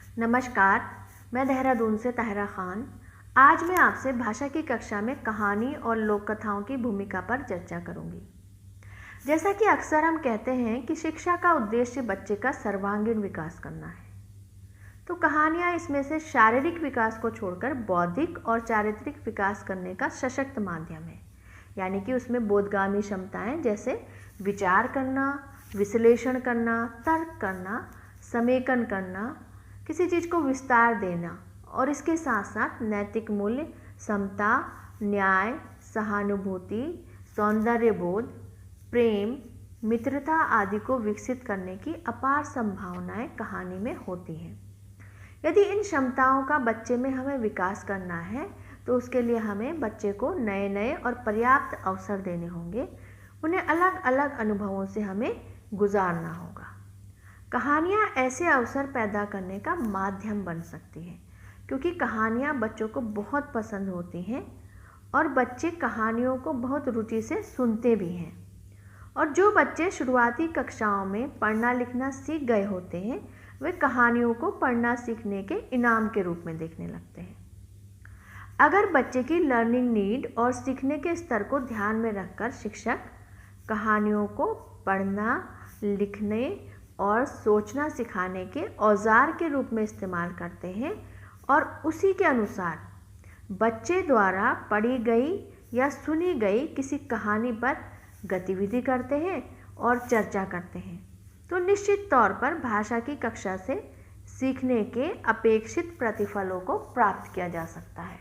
नमस्कार, मैं देहरादून से ताहिरा खान। आज मैं आपसे भाषा की कक्षा में कहानी और लोक कथाओं की भूमिका पर चर्चा करूंगी। जैसा कि अक्सर हम कहते हैं कि शिक्षा का उद्देश्य बच्चे का सर्वांगीण विकास करना है, तो कहानियाँ इसमें से शारीरिक विकास को छोड़कर बौद्धिक और चारित्रिक विकास करने का सशक्त माध्यम है। यानी कि उसमें बोधगामी क्षमताएं जैसे विचार करना, विश्लेषण करना, तर्क करना, समेकन करना, किसी चीज़ को विस्तार देना और इसके साथ साथ नैतिक मूल्य, समता, न्याय, सहानुभूति, सौंदर्य बोध, प्रेम, मित्रता आदि को विकसित करने की अपार संभावनाएं कहानी में होती हैं। यदि इन क्षमताओं का बच्चे में हमें विकास करना है तो उसके लिए हमें बच्चे को नए नए और पर्याप्त अवसर देने होंगे। उन्हें अलग अलग अनुभवों से हमें गुजारना होगा। कहानियाँ ऐसे अवसर पैदा करने का माध्यम बन सकती हैं, क्योंकि कहानियाँ बच्चों को बहुत पसंद होती हैं और बच्चे कहानियों को बहुत रुचि से सुनते भी हैं। और जो बच्चे शुरुआती कक्षाओं में पढ़ना लिखना सीख गए होते हैं, वे कहानियों को पढ़ना सीखने के इनाम के रूप में देखने लगते हैं। अगर बच्चे की लर्निंग नीड और सीखने के स्तर को ध्यान में रखकर शिक्षक कहानियों को पढ़ना, लिखने और सोचना सिखाने के औजार के रूप में इस्तेमाल करते हैं और उसी के अनुसार बच्चे द्वारा पढ़ी गई या सुनी गई किसी कहानी पर गतिविधि करते हैं और चर्चा करते हैं, तो निश्चित तौर पर भाषा की कक्षा से सीखने के अपेक्षित प्रतिफलों को प्राप्त किया जा सकता है।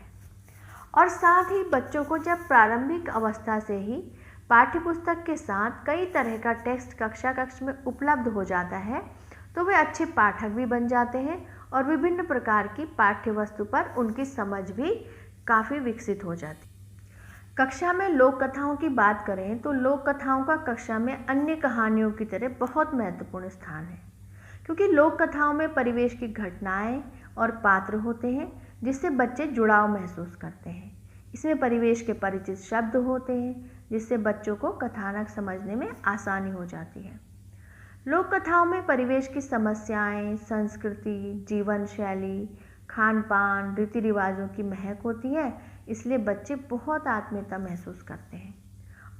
और साथ ही बच्चों को जब प्रारंभिक अवस्था से ही पाठ्यपुस्तक के साथ कई तरह का टेक्स्ट कक्षा में उपलब्ध हो जाता है, तो वे अच्छे पाठक भी बन जाते हैं और विभिन्न प्रकार की पाठ्य वस्तु पर उनकी समझ भी काफ़ी विकसित हो जाती है। कक्षा में लोक कथाओं की बात करें तो लोक कथाओं का कक्षा में अन्य कहानियों की तरह बहुत महत्वपूर्ण स्थान है, क्योंकि लोक कथाओं में परिवेश की घटनाएं और पात्र होते हैं जिससे बच्चे जुड़ाव महसूस करते हैं। इसमें परिवेश के परिचित शब्द होते हैं जिससे बच्चों को कथानक समझने में आसानी हो जाती है। लोक कथाओं में परिवेश की समस्याएं, संस्कृति, जीवन शैली, खान पान, रीति रिवाजों की महक होती है, इसलिए बच्चे बहुत आत्मीयता महसूस करते हैं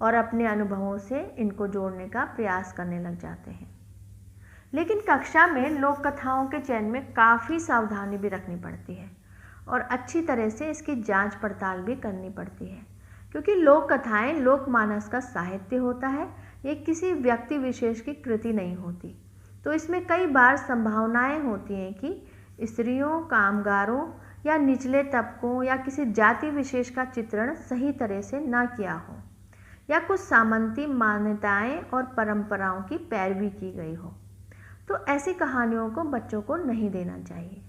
और अपने अनुभवों से इनको जोड़ने का प्रयास करने लग जाते हैं। लेकिन कक्षा में लोक कथाओं के चयन में काफ़ी सावधानी भी रखनी पड़ती है और अच्छी तरह से इसकी जांच पड़ताल भी करनी पड़ती है, क्योंकि लोक कथाएँ लोकमानस का साहित्य होता है, ये किसी व्यक्ति विशेष की कृति नहीं होती। तो इसमें कई बार संभावनाएं होती हैं कि स्त्रियों, कामगारों या निचले तबकों या किसी जाति विशेष का चित्रण सही तरह से ना किया हो या कुछ सामंती मान्यताएं और परंपराओं की पैरवी की गई हो, तो ऐसी कहानियों को बच्चों को नहीं देना चाहिए।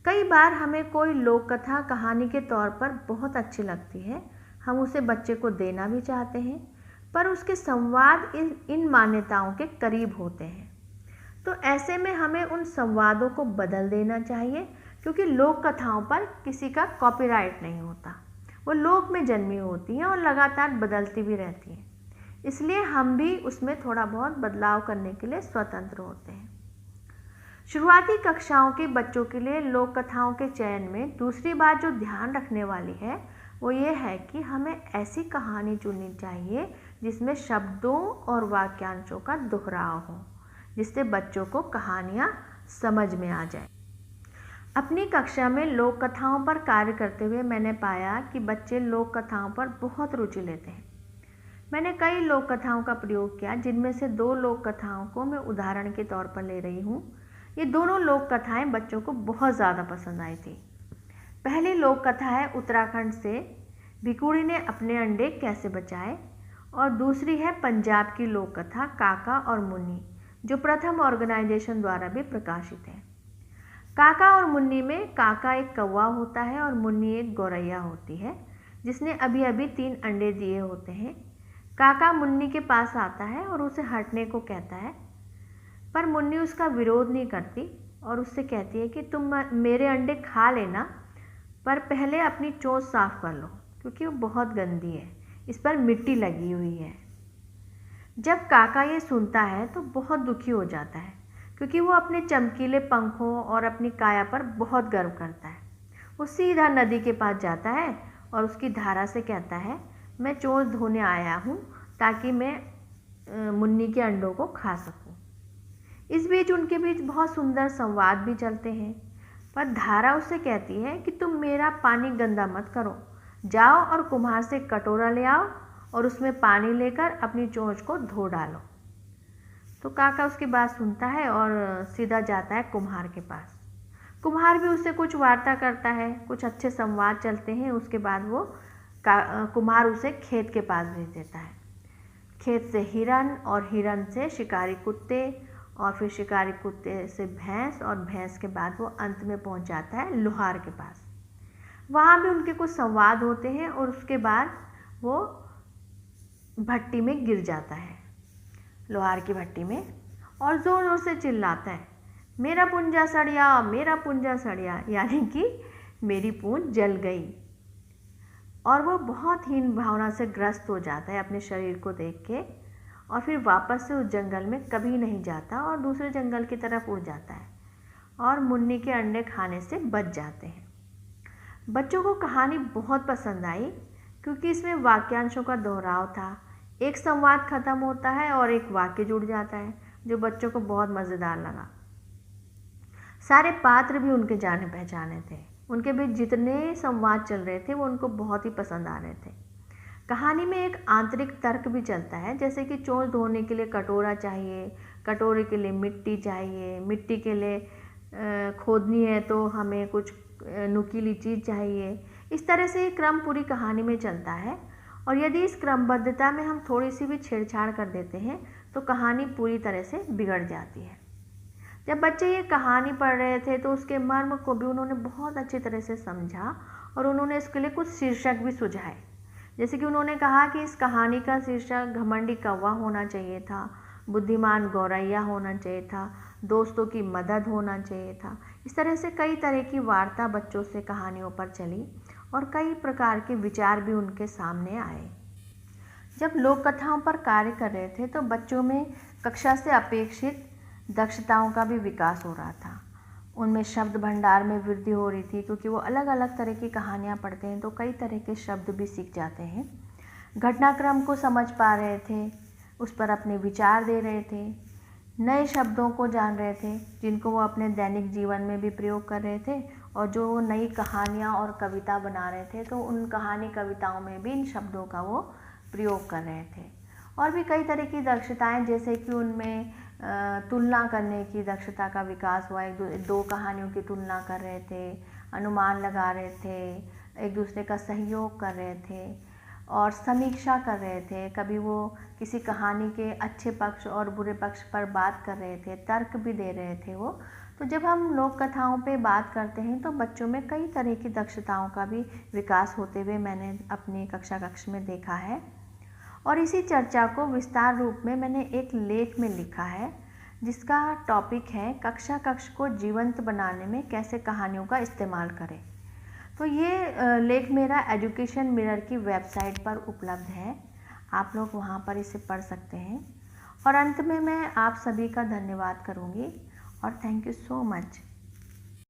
कई बार हमें कोई लोक कथा कहानी के तौर पर बहुत अच्छी लगती है, हम उसे बच्चे को देना भी चाहते हैं, पर उसके संवाद इन मान्यताओं के करीब होते हैं। तो ऐसे में हमें उन संवादों को बदल देना चाहिए, क्योंकि लोक कथाओं पर किसी का कॉपीराइट नहीं होता, वो लोक में जन्मी होती हैं और लगातार बदलती भी रहती हैं। इसलिए हम भी उसमें थोड़ा बहुत बदलाव करने के लिए स्वतंत्र होते हैं। शुरुआती कक्षाओं के बच्चों के लिए लोक कथाओं के चयन में दूसरी बात जो ध्यान रखने वाली है वो ये है कि हमें ऐसी कहानी चुननी चाहिए जिसमें शब्दों और वाक्यांशों का दोहराव हो, जिससे बच्चों को कहानियाँ समझ में आ जाए। अपनी कक्षा में लोक कथाओं पर कार्य करते हुए मैंने पाया कि बच्चे लोक कथाओं पर बहुत रुचि लेते हैं। मैंने कई लोक कथाओं का प्रयोग किया, जिनमें से 2 लोक कथाओं को मैं उदाहरण के तौर पर ले रही हूँ। ये दोनों लोक कथाएं बच्चों को बहुत ज़्यादा पसंद आई थी। पहली लोक कथा है उत्तराखंड से भिकुड़ी ने अपने अंडे कैसे बचाए, और दूसरी है पंजाब की लोक कथा काका और मुन्नी, जो प्रथम ऑर्गेनाइजेशन द्वारा भी प्रकाशित है। काका और मुन्नी में काका एक कौवा होता है और मुन्नी एक गौरैया होती है, जिसने अभी अभी 3 अंडे दिए होते हैं। काका मुन्नी के पास आता है और उसे हटने को कहता है, पर मुन्नी उसका विरोध नहीं करती और उससे कहती है कि तुम मेरे अंडे खा लेना, पर पहले अपनी चोंच साफ कर लो, क्योंकि वो बहुत गंदी है, इस पर मिट्टी लगी हुई है। जब काका ये सुनता है तो बहुत दुखी हो जाता है, क्योंकि वो अपने चमकीले पंखों और अपनी काया पर बहुत गर्व करता है। वो सीधा नदी के पास जाता है और उसकी धारा से कहता है, मैं चोंच धोने आया हूँ ताकि मैं मुन्नी के अंडों को खा सकूँ। इस बीच उनके बीच बहुत सुंदर संवाद भी चलते हैं, पर धारा उससे कहती है कि तुम मेरा पानी गंदा मत करो, जाओ और कुम्हार से कटोरा ले आओ और उसमें पानी लेकर अपनी चोंच को धो डालो। तो काका उसकी बात सुनता है और सीधा जाता है कुम्हार के पास। कुम्हार भी उससे कुछ वार्ता करता है, कुछ अच्छे संवाद चलते हैं। उसके बाद वो कुम्हार उसे खेत के पास भेज देता है। खेत से हिरन और हिरन से शिकारी कुत्ते और फिर शिकारी कुत्ते से भैंस और भैंस के बाद वो अंत में पहुंच जाता है लोहार के पास। वहाँ भी उनके कुछ संवाद होते हैं और उसके बाद वो भट्टी में गिर जाता है, लोहार की भट्टी में, और ज़ोर ज़ोर से चिल्लाता है, मेरा पुंजा सड़िया, मेरा पुंजा सड़िया, यानी कि मेरी पूंछ जल गई। और वो बहुत हीन भावना से ग्रस्त हो जाता है अपने शरीर को देख के, और फिर वापस से उस जंगल में कभी नहीं जाता और दूसरे जंगल की तरफ उड़ जाता है और मुन्नी के अंडे खाने से बच जाते हैं। बच्चों को कहानी बहुत पसंद आई क्योंकि इसमें वाक्यांशों का दोहराव था। एक संवाद खत्म होता है और एक वाक्य जुड़ जाता है जो बच्चों को बहुत मज़ेदार लगा। सारे पात्र भी उनके जाने पहचाने थे। उनके बीच जितने संवाद चल रहे थे वो उनको बहुत ही पसंद आ रहे थे। कहानी में एक आंतरिक तर्क भी चलता है, जैसे कि चोंच धोने के लिए कटोरा चाहिए, कटोरे के लिए मिट्टी चाहिए, मिट्टी के लिए खोदनी है तो हमें कुछ नुकीली चीज़ चाहिए। इस तरह से ये क्रम पूरी कहानी में चलता है, और यदि इस क्रमबद्धता में हम थोड़ी सी भी छेड़छाड़ कर देते हैं तो कहानी पूरी तरह से बिगड़ जाती है। जब बच्चे ये कहानी पढ़ रहे थे तो उसके मर्म को भी उन्होंने बहुत अच्छी तरह से समझा और उन्होंने इसके लिए कुछ शीर्षक भी सुझाए। जैसे कि उन्होंने कहा कि इस कहानी का शीर्षक घमंडी कौवा होना चाहिए था, बुद्धिमान गौरैया होना चाहिए था, दोस्तों की मदद होना चाहिए था। इस तरह से कई तरह की वार्ता बच्चों से कहानियों पर चली और कई प्रकार के विचार भी उनके सामने आए। जब लोक कथाओं पर कार्य कर रहे थे तो बच्चों में कक्षा से अपेक्षित दक्षताओं का भी विकास हो रहा था। उनमें शब्द भंडार में वृद्धि हो रही थी, क्योंकि वो अलग अलग तरह की कहानियाँ पढ़ते हैं तो कई तरह के शब्द भी सीख जाते हैं। घटनाक्रम को समझ पा रहे थे, उस पर अपने विचार दे रहे थे, नए शब्दों को जान रहे थे जिनको वो अपने दैनिक जीवन में भी प्रयोग कर रहे थे, और जो वो नई कहानियाँ और कविता बना रहे थे तो उन कहानी कविताओं में भी इन शब्दों का वो प्रयोग कर रहे थे। और भी कई तरह की दक्षताएं, जैसे कि उनमें तुलना करने की दक्षता का विकास हुआ। एक दो कहानियों की तुलना कर रहे थे, अनुमान लगा रहे थे, एक दूसरे का सहयोग कर रहे थे और समीक्षा कर रहे थे। कभी वो किसी कहानी के अच्छे पक्ष और बुरे पक्ष पर बात कर रहे थे, तर्क भी दे रहे थे वो। तो जब हम लोक कथाओं पे बात करते हैं तो बच्चों में कई तरह की दक्षताओं का भी विकास होते हुए मैंने अपनी कक्ष में देखा है। और इसी चर्चा को विस्तार रूप में मैंने एक लेख में लिखा है जिसका टॉपिक है कक्ष को जीवंत बनाने में कैसे कहानियों का इस्तेमाल करें। तो ये लेख मेरा एजुकेशन मिरर की वेबसाइट पर उपलब्ध है, आप लोग वहाँ पर इसे पढ़ सकते हैं। और अंत में मैं आप सभी का धन्यवाद करूँगी और थैंक यू सो मच।